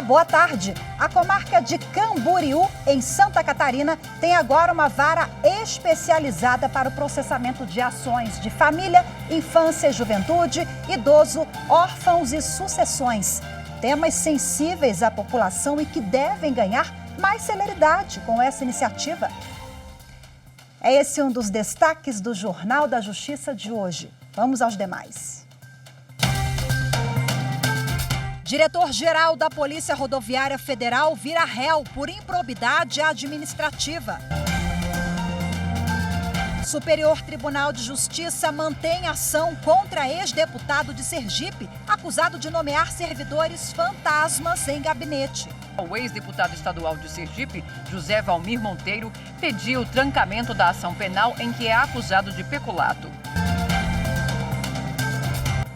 boa tarde. A comarca de Camboriú, em Santa Catarina, tem agora uma vara especializada para o processamento de ações de família, infância e juventude, idoso, órfãos e sucessões. Temas sensíveis à população e que devem ganhar mais celeridade com essa iniciativa. É esse um dos destaques do Jornal da Justiça de hoje. Vamos aos demais. Diretor-geral da Polícia Rodoviária Federal vira réu por improbidade administrativa. Superior Tribunal de Justiça mantém ação contra ex-deputado de Sergipe, acusado de nomear servidores fantasmas em gabinete. O ex-deputado estadual de Sergipe, José Valmir Monteiro, pediu o trancamento da ação penal em que é acusado de peculato.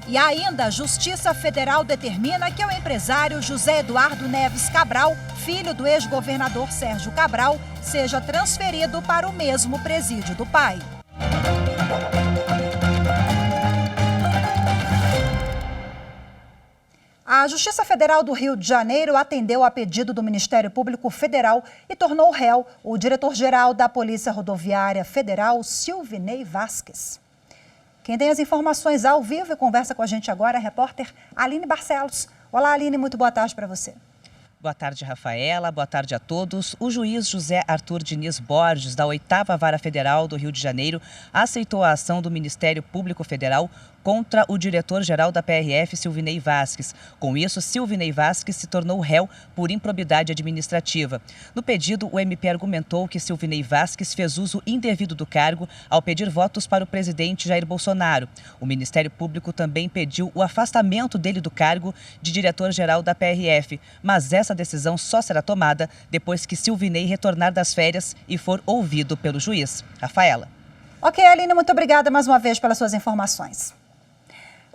E ainda, a Justiça Federal determina que o empresário José Eduardo Neves Cabral, filho do ex-governador Sérgio Cabral, seja transferido para o mesmo presídio do pai. A Justiça Federal do Rio de Janeiro atendeu a pedido do Ministério Público Federal e tornou réu o diretor-geral da Polícia Rodoviária Federal, Silvinei Vasquez. Quem tem as informações ao vivo e conversa com a gente agora é a repórter Aline Barcelos. Olá, Aline, muito boa tarde para você. Boa tarde, Rafaela. Boa tarde a todos. O juiz José Arthur Diniz Borges, da 8ª Vara Federal do Rio de Janeiro, aceitou a ação do Ministério Público Federal contra o diretor-geral da PRF, Silvinei Vasquez. Com isso, Silvinei Vasquez se tornou réu por improbidade administrativa. No pedido, o MP argumentou que Silvinei Vasquez fez uso indevido do cargo ao pedir votos para o presidente Jair Bolsonaro. O Ministério Público também pediu o afastamento dele do cargo de diretor-geral da PRF, mas essa decisão só será tomada depois que Silvinei retornar das férias e for ouvido pelo juiz. Rafaela. Ok, Aline, muito obrigada mais uma vez pelas suas informações.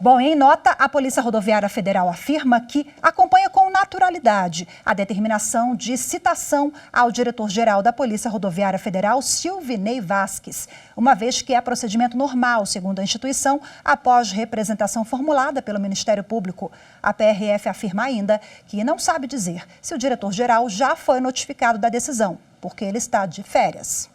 Bom, em nota, a Polícia Rodoviária Federal afirma que acompanha com naturalidade a determinação de citação ao diretor-geral da Polícia Rodoviária Federal, Silvinei Vasquez, uma vez que é procedimento normal, segundo a instituição, após representação formulada pelo Ministério Público. A PRF afirma ainda que não sabe dizer se o diretor-geral já foi notificado da decisão, porque ele está de férias.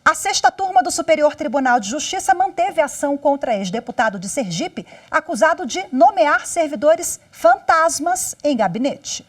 A 6ª turma do Superior Tribunal de Justiça manteve ação contra ex-deputado de Sergipe, acusado de nomear servidores fantasmas em gabinete.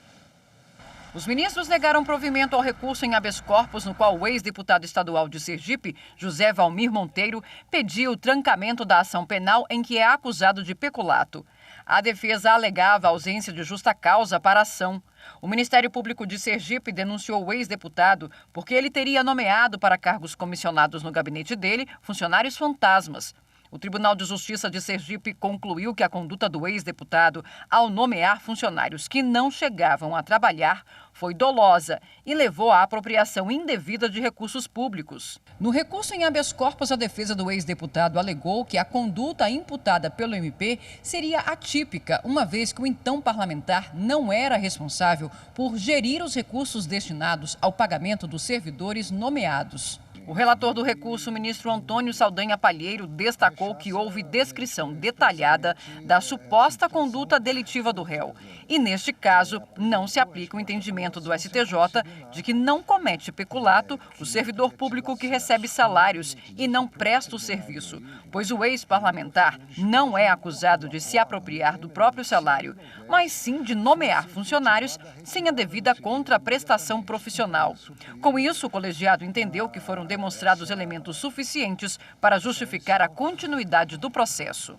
Os ministros negaram provimento ao recurso em habeas corpus, no qual o ex-deputado estadual de Sergipe, José Valmir Monteiro, pediu o trancamento da ação penal em que é acusado de peculato. A defesa alegava a ausência de justa causa para a ação. O Ministério Público de Sergipe denunciou o ex-deputado porque ele teria nomeado para cargos comissionados no gabinete dele funcionários fantasmas. O Tribunal de Justiça de Sergipe concluiu que a conduta do ex-deputado ao nomear funcionários que não chegavam a trabalhar foi dolosa e levou à apropriação indevida de recursos públicos. No recurso em habeas corpus, a defesa do ex-deputado alegou que a conduta imputada pelo MP seria atípica, uma vez que o então parlamentar não era responsável por gerir os recursos destinados ao pagamento dos servidores nomeados. O relator do recurso, o ministro Antônio Saldanha Palheiro, destacou que houve descrição detalhada da suposta conduta delitiva do réu. E, neste caso, não se aplica o entendimento do STJ de que não comete peculato o servidor público que recebe salários e não presta o serviço, pois o ex-parlamentar não é acusado de se apropriar do próprio salário, mas sim de nomear funcionários sem a devida contraprestação profissional. Com isso, o colegiado entendeu que foram demonstrados elementos suficientes para justificar a continuidade do processo.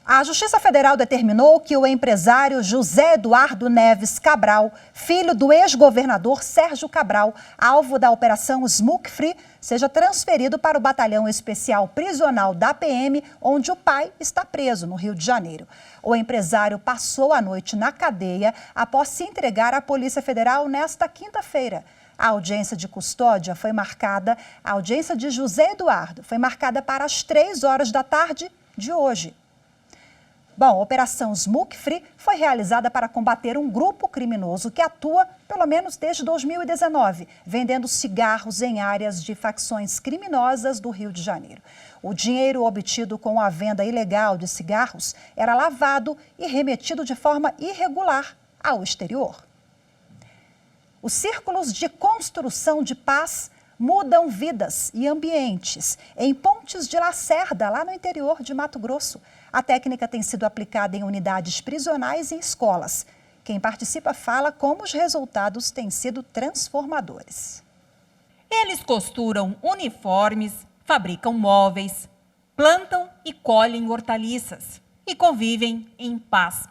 A Justiça Federal determinou que o empresário José Eduardo Neves Cabral, filho do ex-governador Sérgio Cabral, alvo da Operação Smoke Free, seja transferido para o Batalhão Especial Prisional da PM, onde o pai está preso, no Rio de Janeiro. O empresário passou a noite na cadeia após se entregar à Polícia Federal nesta quinta-feira. A audiência de custódia foi marcada, a audiência de José Eduardo foi marcada para as 3 horas da tarde de hoje. Bom, a Operação Smoke Free foi realizada para combater um grupo criminoso que atua, pelo menos desde 2019, vendendo cigarros em áreas de facções criminosas do Rio de Janeiro. O dinheiro obtido com a venda ilegal de cigarros era lavado e remetido de forma irregular ao exterior. Os círculos de construção de paz mudam vidas e ambientes em Pontes de Lacerda, lá no interior de Mato Grosso. A técnica tem sido aplicada em unidades prisionais e escolas. Quem participa fala como os resultados têm sido transformadores. Eles costuram uniformes, fabricam móveis, plantam e colhem hortaliças e convivem em paz.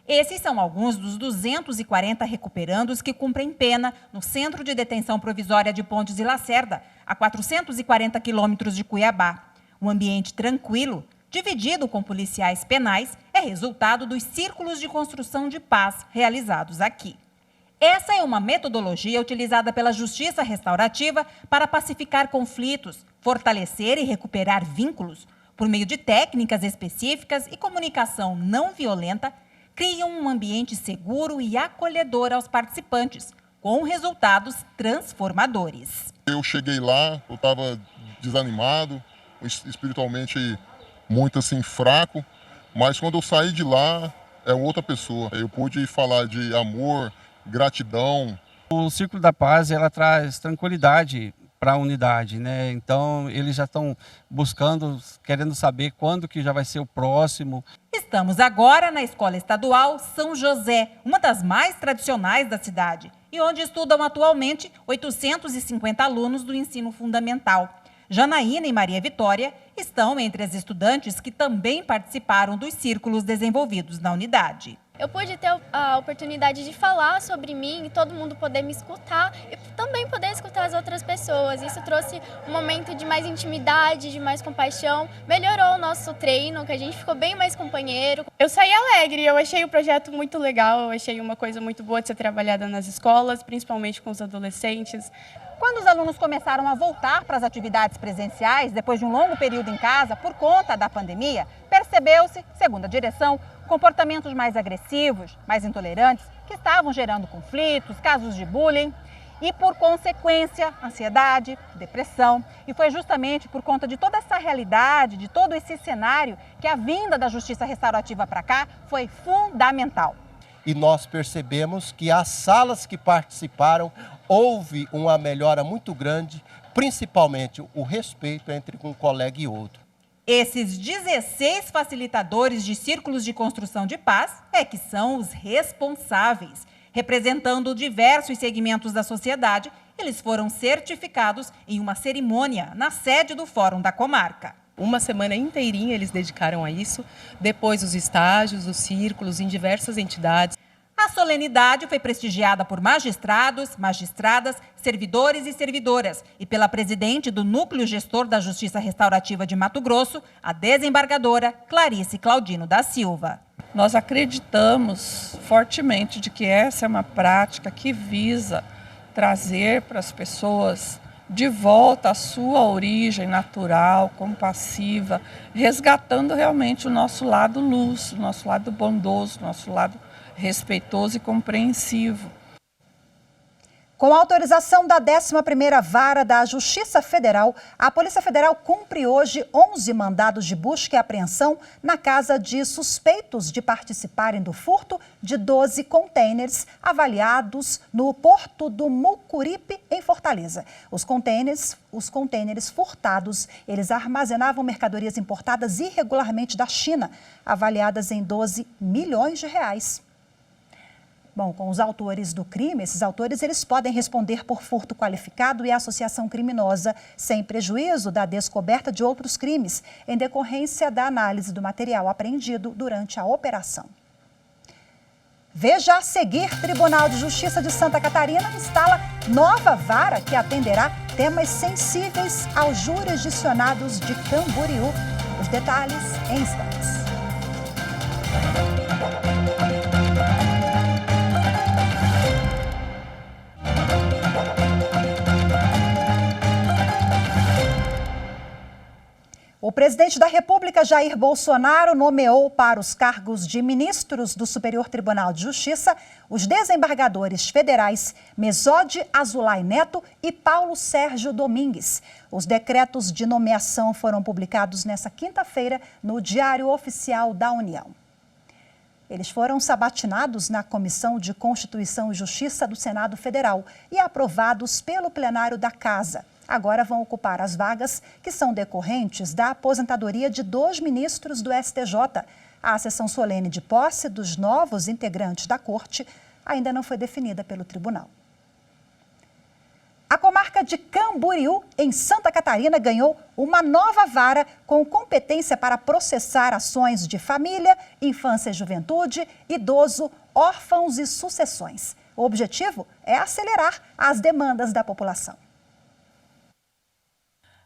Esses são alguns dos 240 recuperandos que cumprem pena no Centro de Detenção Provisória de Pontes de Lacerda, a 440 quilômetros de Cuiabá. Um ambiente tranquilo, dividido com policiais penais, é resultado dos círculos de construção de paz realizados aqui. Essa é uma metodologia utilizada pela Justiça Restaurativa para pacificar conflitos, fortalecer e recuperar vínculos. Por meio de técnicas específicas e comunicação não violenta, criam um ambiente seguro e acolhedor aos participantes, com resultados transformadores. Eu cheguei lá, eu estava desanimado, espiritualmente muito assim fraco, mas quando eu saí de lá, é outra pessoa. Eu pude falar de amor, gratidão. O Círculo da Paz, ela traz tranquilidade para a unidade, né? Então eles já estão buscando, querendo saber quando que já vai ser o próximo. Estamos agora na Escola Estadual São José, uma das mais tradicionais da cidade, e onde estudam atualmente 850 alunos do ensino fundamental. Janaína e Maria Vitória estão entre as estudantes que também participaram dos círculos desenvolvidos na unidade. Eu pude ter a oportunidade de falar sobre mim e todo mundo poder me escutar e também poder escutar as outras pessoas. Isso trouxe um momento de mais intimidade, de mais compaixão, melhorou o nosso treino, que a gente ficou bem mais companheiro. Eu saí alegre, eu achei o projeto muito legal, eu achei uma coisa muito boa de ser trabalhada nas escolas, principalmente com os adolescentes. Quando os alunos começaram a voltar para as atividades presenciais, depois de um longo período em casa, por conta da pandemia, percebeu-se, segundo a direção, comportamentos mais agressivos, mais intolerantes, que estavam gerando conflitos, casos de bullying e, por consequência, ansiedade, depressão. E foi justamente por conta de toda essa realidade, de todo esse cenário, que a vinda da Justiça Restaurativa para cá foi fundamental. E nós percebemos que as salas que participaram, houve uma melhora muito grande, principalmente o respeito entre um colega e outro. Esses 16 facilitadores de círculos de construção de paz é que são os responsáveis. Representando diversos segmentos da sociedade, eles foram certificados em uma cerimônia na sede do Fórum da Comarca. Uma semana inteirinha eles dedicaram a isso, depois os estágios, os círculos em diversas entidades. A solenidade foi prestigiada por magistrados, magistradas, servidores e servidoras e pela presidente do Núcleo Gestor da Justiça Restaurativa de Mato Grosso, a desembargadora Clarice Claudino da Silva. Nós acreditamos fortemente de que essa é uma prática que visa trazer para as pessoas de volta a sua origem natural, compassiva, resgatando realmente o nosso lado luz, o nosso lado bondoso, o nosso lado respeitoso e compreensivo. Com a autorização da 11ª Vara da Justiça Federal, a Polícia Federal cumpre hoje 11 mandados de busca e apreensão na casa de suspeitos de participarem do furto de 12 contêineres avaliados no Porto do Mucuripe, em Fortaleza. Os contêineres furtados, eles armazenavam mercadorias importadas irregularmente da China, avaliadas em 12 milhões de reais. Bom, com os autores do crime, esses autores eles podem responder por furto qualificado e associação criminosa, sem prejuízo da descoberta de outros crimes, em decorrência da análise do material apreendido durante a operação. Veja a seguir, Tribunal de Justiça de Santa Catarina instala nova vara que atenderá temas sensíveis aos jurisdicionados de Camboriú. Os detalhes em instantes. O O presidente da República, Jair Bolsonaro, nomeou para os cargos de ministros do Superior Tribunal de Justiça os desembargadores federais Mesode Azulay Neto e Paulo Sérgio Domingues. Os decretos de nomeação foram publicados nesta quinta-feira no Diário Oficial da União. Eles foram sabatinados na Comissão de Constituição e Justiça do Senado Federal e aprovados pelo plenário da Casa. Agora vão ocupar as vagas que são decorrentes da aposentadoria de 2 ministros do STJ. A sessão solene de posse dos novos integrantes da Corte ainda não foi definida pelo tribunal. A comarca de Camboriú, em Santa Catarina, ganhou uma nova vara com competência para processar ações de família, infância e juventude, idoso, órfãos e sucessões. O objetivo é acelerar as demandas da população.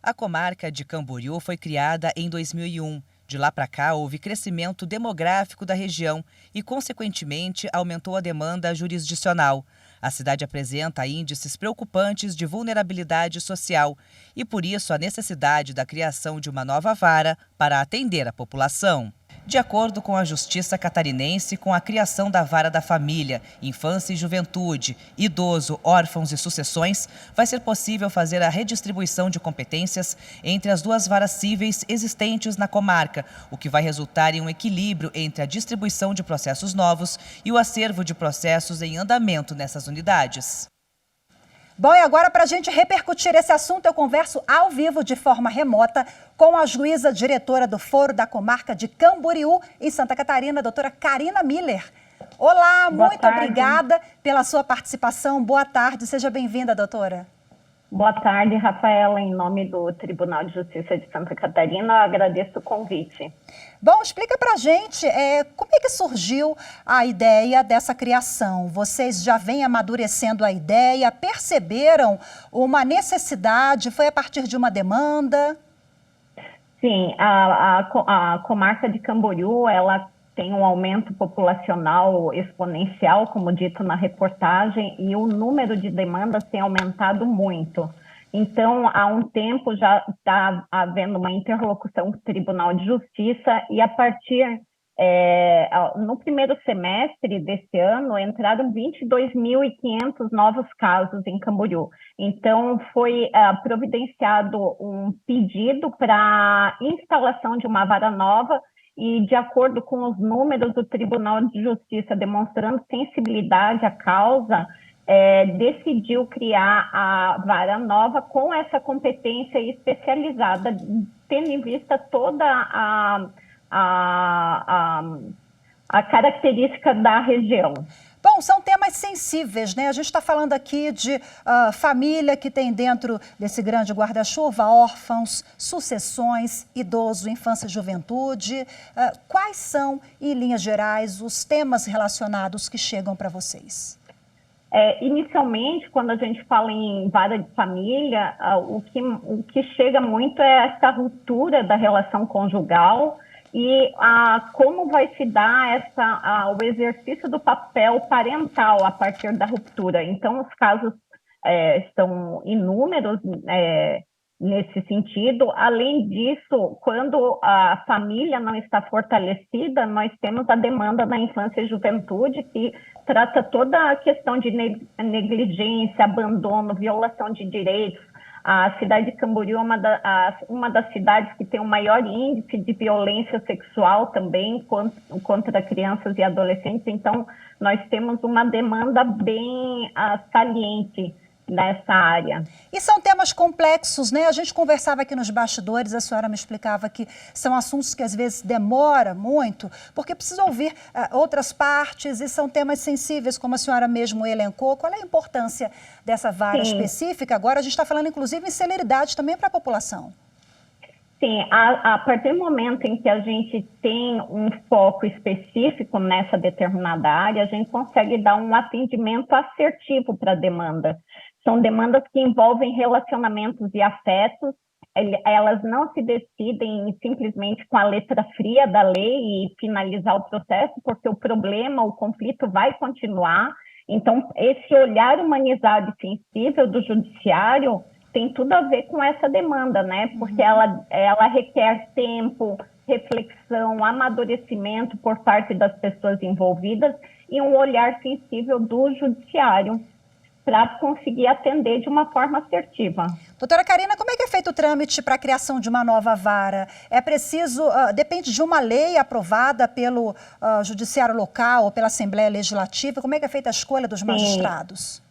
A comarca de Camboriú foi criada em 2001. De lá para cá, houve crescimento demográfico da região e, consequentemente, aumentou a demanda jurisdicional. A cidade apresenta índices preocupantes de vulnerabilidade social e, por isso, a necessidade da criação de uma nova vara para atender a população. De acordo com a Justiça Catarinense, com a criação da Vara da Família, Infância e Juventude, Idoso, Órfãos e Sucessões, vai ser possível fazer a redistribuição de competências entre as 2 varas cíveis existentes na comarca, o que vai resultar em um equilíbrio entre a distribuição de processos novos e o acervo de processos em andamento nessas unidades. Bom, e agora, para a gente repercutir esse assunto, eu converso ao vivo, de forma remota, com a juíza diretora do Foro da Comarca de Camboriú, em Santa Catarina, doutora Karina Miller. Olá, muito obrigada pela sua participação. Boa tarde, seja bem-vinda, doutora. Boa tarde, Rafaela. Em nome do Tribunal de Justiça de Santa Catarina, eu agradeço o convite. Bom, explica pra gente como é que surgiu a ideia dessa criação. Vocês já vêm amadurecendo a ideia, perceberam uma necessidade, foi a partir de uma demanda? Sim, a comarca de Camboriú, ela tem um aumento populacional exponencial, como dito na reportagem, e o número de demandas tem aumentado muito. Então, há um tempo já está havendo uma interlocução com o Tribunal de Justiça e, a partir, no primeiro semestre desse ano, entraram 22.500 novos casos em Camboriú. Então, foi providenciado um pedido para instalação de uma vara nova, e, de acordo com os números do Tribunal de Justiça demonstrando sensibilidade à causa, decidiu criar a vara nova com essa competência especializada, tendo em vista toda a característica da região. Bom, são temas sensíveis, né? A gente está falando aqui de família que tem dentro desse grande guarda-chuva, órfãos, sucessões, idoso, infância e juventude. Quais são, em linhas gerais, os temas relacionados que chegam para vocês? Inicialmente, quando a gente fala em vara de família, o que chega muito é essa ruptura da relação conjugal e como vai se dar o exercício do papel parental a partir da ruptura. Então, os casos são inúmeros nesse sentido. Além disso, quando a família não está fortalecida, nós temos a demanda da infância e juventude, que trata toda a questão de negligência, abandono, violação de direitos. A cidade de Camboriú é uma das cidades que tem o maior índice de violência sexual também contra crianças e adolescentes. Então, nós temos uma demanda bem saliente nessa área. E são temas complexos, né? A gente conversava aqui nos bastidores, a senhora me explicava que são assuntos que às vezes demora muito, porque precisa ouvir outras partes e são temas sensíveis, como a senhora mesmo elencou. Qual é a importância dessa vara específica? Agora a gente está falando, inclusive, em celeridade também para a população. Sim, a partir do momento em que a gente tem um foco específico nessa determinada área, a gente consegue dar um atendimento assertivo para a demanda. São demandas que envolvem relacionamentos e afetos, elas não se decidem simplesmente com a letra fria da lei e finalizar o processo, porque o problema, o conflito vai continuar. Então, esse olhar humanizado e sensível do judiciário tem tudo a ver com essa demanda, né? Porque ela requer tempo, reflexão, amadurecimento por parte das pessoas envolvidas e um olhar sensível do judiciário para conseguir atender de uma forma assertiva. Doutora Karina, como é que é feito o trâmite para a criação de uma nova vara? É preciso, depende de uma lei aprovada pelo judiciário local ou pela Assembleia Legislativa? Como é que é feita a escolha dos magistrados?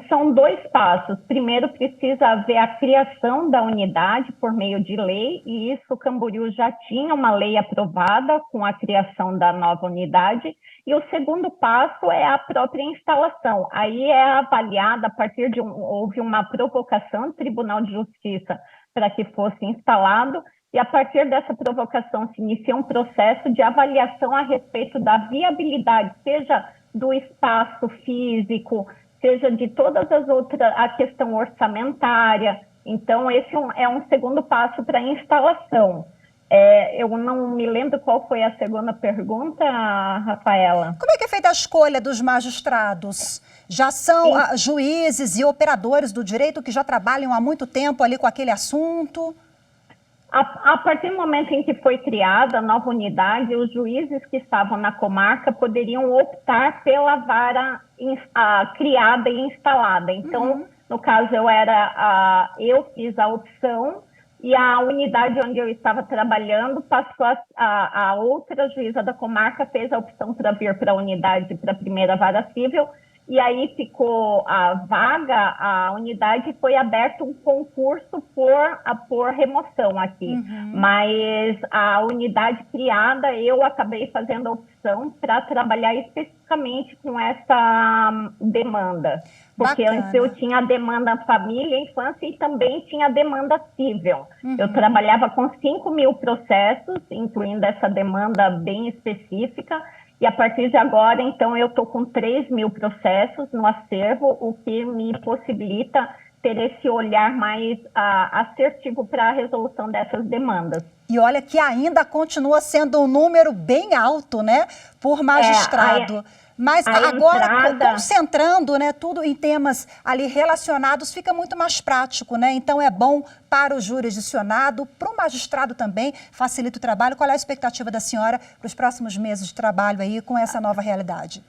São 2 passos. Primeiro, precisa haver a criação da unidade por meio de lei, e isso Camboriú já tinha uma lei aprovada com a criação da nova unidade. E o segundo passo é a própria instalação. Aí é avaliada a partir de houve uma provocação do Tribunal de Justiça para que fosse instalado, e a partir dessa provocação se inicia um processo de avaliação a respeito da viabilidade, seja do espaço físico, seja de todas as outras, a questão orçamentária. Então, esse é um segundo passo para a instalação. Eu não me lembro qual foi a segunda pergunta, Rafaela. Como é que é feita a escolha dos magistrados? Já são juízes e operadores do direito que já trabalham há muito tempo ali com aquele assunto? A partir do momento em que foi criada a nova unidade, os juízes que estavam na comarca poderiam optar pela vara criada e instalada. Então, no caso, eu fiz a opção e a unidade onde eu estava trabalhando passou a outra juíza da comarca fez a opção para vir para a unidade, para a primeira vara civil. E aí ficou a vaga, a unidade, foi aberto um concurso por remoção aqui. Mas a unidade criada, eu acabei fazendo a opção para trabalhar especificamente com essa demanda. Porque antes eu tinha a demanda família, infância e também tinha a demanda civil. Eu trabalhava com 5.000 processos, incluindo essa demanda bem específica. E a partir de agora, então, eu estou com 3.000 processos no acervo, o que me possibilita ter esse olhar mais assertivo para a resolução dessas demandas. E olha que ainda continua sendo um número bem alto, né, por magistrado. Mas agora, concentrando, né, tudo em temas ali relacionados, fica muito mais prático, né? Então, é bom para o jurisdicionado, para o magistrado também, facilita o trabalho. Qual é a expectativa da senhora para os próximos meses de trabalho aí com essa nova realidade?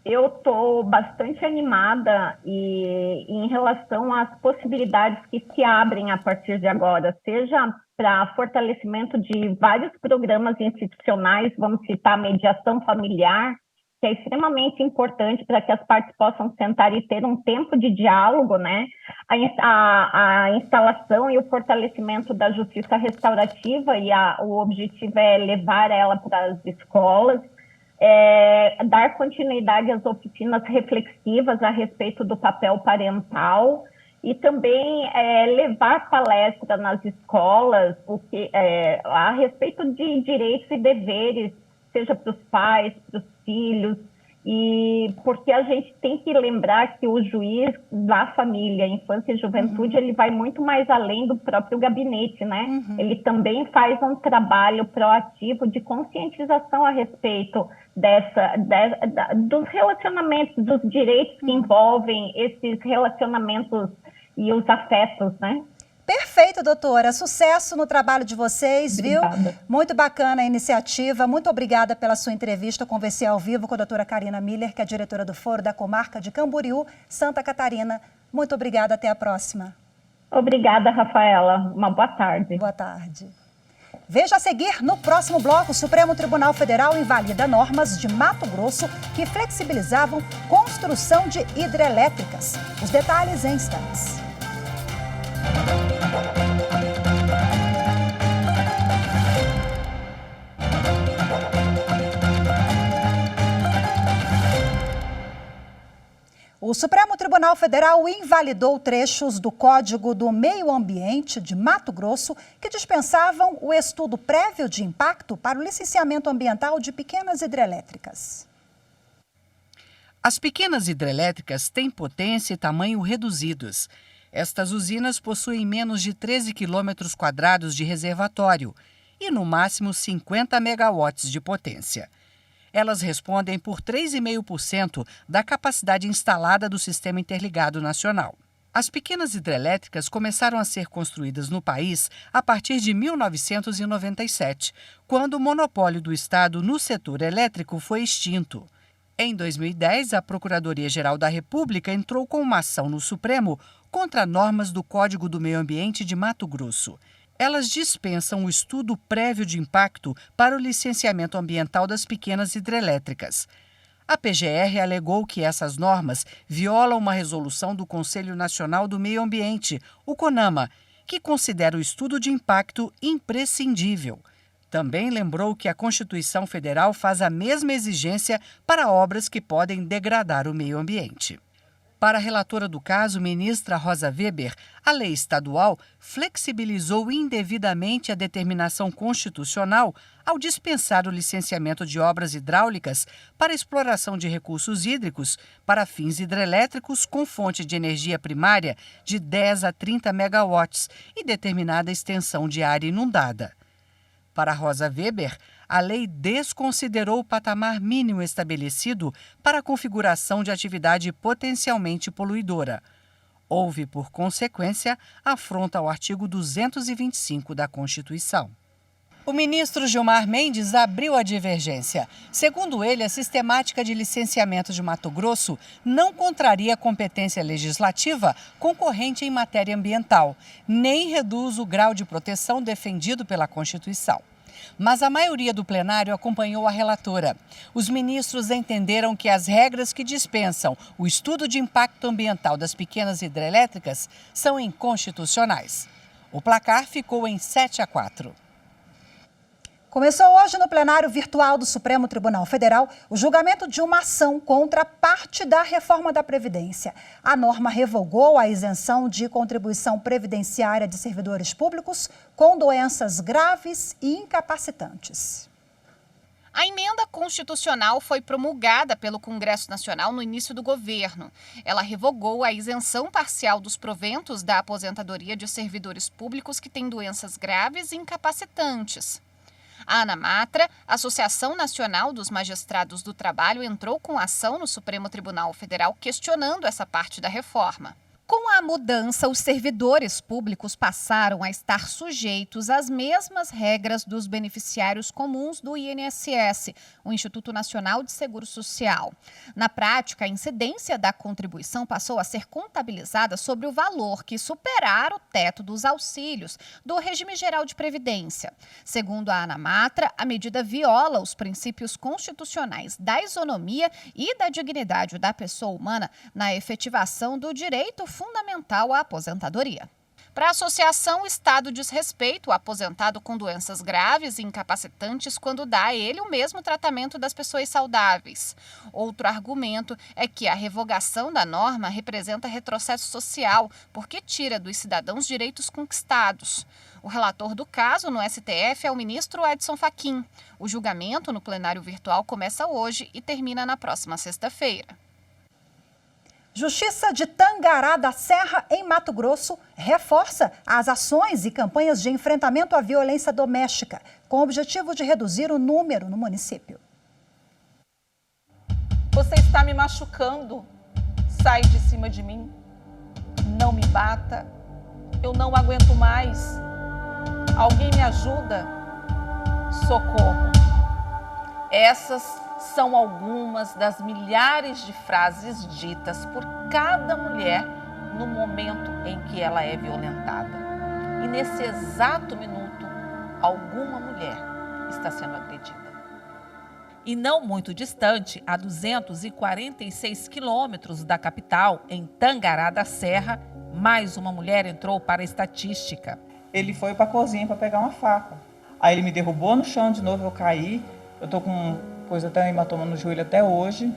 Eu estou bastante animada em relação às possibilidades que se abrem a partir de agora, seja para fortalecimento de vários programas institucionais, vamos citar a mediação familiar, que é extremamente importante para que as partes possam sentar e ter um tempo de diálogo, né? A instalação e o fortalecimento da justiça restaurativa, e o objetivo é levar ela para as escolas, dar continuidade às oficinas reflexivas a respeito do papel parental, e também levar palestra nas escolas a respeito de direitos e deveres, seja para os pais, para os filhos, e porque a gente tem que lembrar que o juiz da família, infância e juventude, ele vai muito mais além do próprio gabinete, né? Ele também faz um trabalho proativo de conscientização a respeito dos relacionamentos, dos direitos que envolvem esses relacionamentos e os afetos, né? Perfeito, doutora. Sucesso no trabalho de vocês, Obrigada. Viu? Muito bacana a iniciativa. Muito obrigada pela sua entrevista. Eu conversei ao vivo com a doutora Karina Miller, que é diretora do Foro da Comarca de Camboriú, Santa Catarina. Muito obrigada. Até a próxima. Obrigada, Rafaela. Uma boa tarde. Boa tarde. Veja a seguir, no próximo bloco, o Supremo Tribunal Federal invalida normas de Mato Grosso que flexibilizavam construção de hidrelétricas. Os detalhes em instantes. O Supremo Tribunal Federal invalidou trechos do Código do Meio Ambiente de Mato Grosso que dispensavam o estudo prévio de impacto para o licenciamento ambiental de pequenas hidrelétricas. As pequenas hidrelétricas têm potência e tamanho reduzidos. Estas usinas possuem menos de 13 quilômetros quadrados de reservatório e, no máximo, 50 megawatts de potência. Elas respondem por 3,5% da capacidade instalada do Sistema Interligado Nacional. As pequenas hidrelétricas começaram a ser construídas no país a partir de 1997, quando o monopólio do Estado no setor elétrico foi extinto. Em 2010, a Procuradoria-Geral da República entrou com uma ação no Supremo contra normas do Código do Meio Ambiente de Mato Grosso. Elas dispensam o estudo prévio de impacto para o licenciamento ambiental das pequenas hidrelétricas. A PGR alegou que essas normas violam uma resolução do Conselho Nacional do Meio Ambiente, o CONAMA, que considera o estudo de impacto imprescindível. Também lembrou que a Constituição Federal faz a mesma exigência para obras que podem degradar o meio ambiente. Para a relatora do caso, ministra Rosa Weber, a lei estadual flexibilizou indevidamente a determinação constitucional ao dispensar o licenciamento de obras hidráulicas para exploração de recursos hídricos para fins hidrelétricos com fonte de energia primária de 10 a 30 megawatts e determinada extensão de área inundada. Para Rosa Weber, a lei desconsiderou o patamar mínimo estabelecido para a configuração de atividade potencialmente poluidora. Houve, por consequência, afronta ao artigo 225 da Constituição. O ministro Gilmar Mendes abriu a divergência. Segundo ele, a sistemática de licenciamento de Mato Grosso não contraria a competência legislativa concorrente em matéria ambiental, nem reduz o grau de proteção defendido pela Constituição. Mas a maioria do plenário acompanhou a relatora. Os ministros entenderam que as regras que dispensam o estudo de impacto ambiental das pequenas hidrelétricas são inconstitucionais. O placar ficou em 7-4. Começou hoje no plenário virtual do Supremo Tribunal Federal o julgamento de uma ação contra parte da reforma da Previdência. A norma revogou a isenção de contribuição previdenciária de servidores públicos com doenças graves e incapacitantes. A emenda constitucional foi promulgada pelo Congresso Nacional no início do governo. Ela revogou a isenção parcial dos proventos da aposentadoria de servidores públicos que têm doenças graves e incapacitantes. A ANAMATRA, Associação Nacional dos Magistrados do Trabalho, entrou com ação no Supremo Tribunal Federal questionando essa parte da reforma. Com a mudança, os servidores públicos passaram a estar sujeitos às mesmas regras dos beneficiários comuns do INSS, o Instituto Nacional de Seguro Social. Na prática, a incidência da contribuição passou a ser contabilizada sobre o valor que superar o teto dos auxílios do Regime Geral de Previdência. Segundo a ANAMATRA, a medida viola os princípios constitucionais da isonomia e da dignidade da pessoa humana na efetivação do direito fundamental à aposentadoria. Para a associação, o Estado diz respeito ao aposentado com doenças graves e incapacitantes quando dá a ele o mesmo tratamento das pessoas saudáveis. Outro argumento é que a revogação da norma representa retrocesso social, porque tira dos cidadãos direitos conquistados. O relator do caso no STF é o ministro Edson Fachin. O julgamento no plenário virtual começa hoje e termina na próxima sexta-feira. Justiça de Tangará da Serra, em Mato Grosso, reforça as ações e campanhas de enfrentamento à violência doméstica, com o objetivo de reduzir o número no município. Você está me machucando. Sai de cima de mim. Não me bata. Eu não aguento mais. Alguém me ajuda? Socorro. Essas são algumas das milhares de frases ditas por cada mulher no momento em que ela é violentada. E nesse exato minuto, alguma mulher está sendo agredida. E não muito distante, a 246 quilômetros da capital, em Tangará da Serra, mais uma mulher entrou para a estatística. Ele foi para a cozinha para pegar uma faca. Aí ele me derrubou no chão de novo, eu caí. Eu tô com coisa até hematoma no joelho até hoje.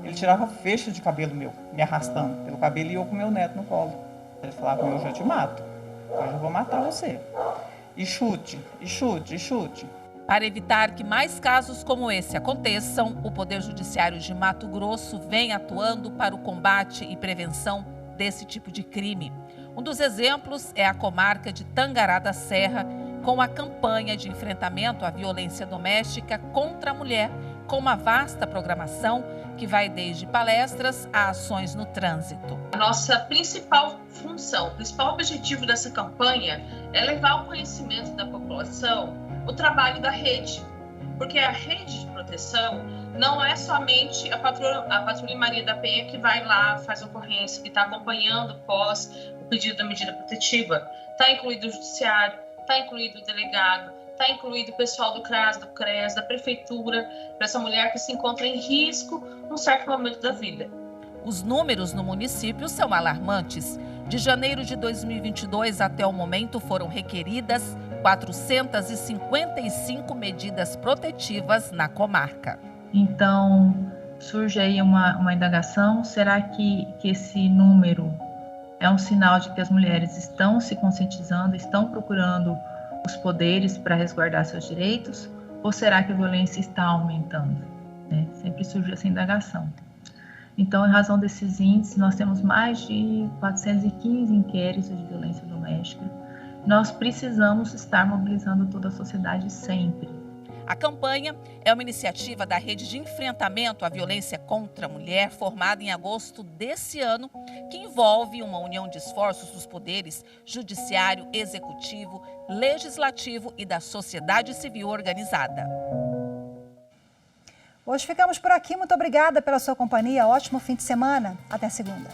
Ele tirava fecho de cabelo meu, me arrastando pelo cabelo e eu com meu neto no colo. Ele falava, eu já te mato, hoje eu vou matar você. E chute, e chute, e chute. Para evitar que mais casos como esse aconteçam, o Poder Judiciário de Mato Grosso vem atuando para o combate e prevenção desse tipo de crime. Um dos exemplos é a comarca de Tangará da Serra, com a campanha de enfrentamento à violência doméstica contra a mulher, com uma vasta programação que vai desde palestras a ações no trânsito. A nossa principal função, o principal objetivo dessa campanha é levar ao conhecimento da população o trabalho da rede, porque a rede de proteção não é somente a Patrulha Maria da Penha que vai lá, faz ocorrência, que está acompanhando pós o pedido da medida protetiva. Está incluído o judiciário, está incluído o delegado, está incluído o pessoal do CRAS, do CRES, da prefeitura, para essa mulher que se encontra em risco num certo momento da vida. Os números no município são alarmantes. De janeiro de 2022 até o momento foram requeridas 455 medidas protetivas na comarca. Então, surge aí uma indagação, será que esse número é um sinal de que as mulheres estão se conscientizando, estão procurando os poderes para resguardar seus direitos, ou será que a violência está aumentando? Sempre surge essa indagação. Então, em razão desses índices, nós temos mais de 415 inquéritos de violência doméstica. Nós precisamos estar mobilizando toda a sociedade sempre. A campanha é uma iniciativa da Rede de Enfrentamento à Violência contra a Mulher, formada em agosto desse ano, que envolve uma união de esforços dos poderes judiciário, executivo, legislativo e da sociedade civil organizada. Hoje ficamos por aqui. Muito obrigada pela sua companhia. Ótimo fim de semana. Até segunda.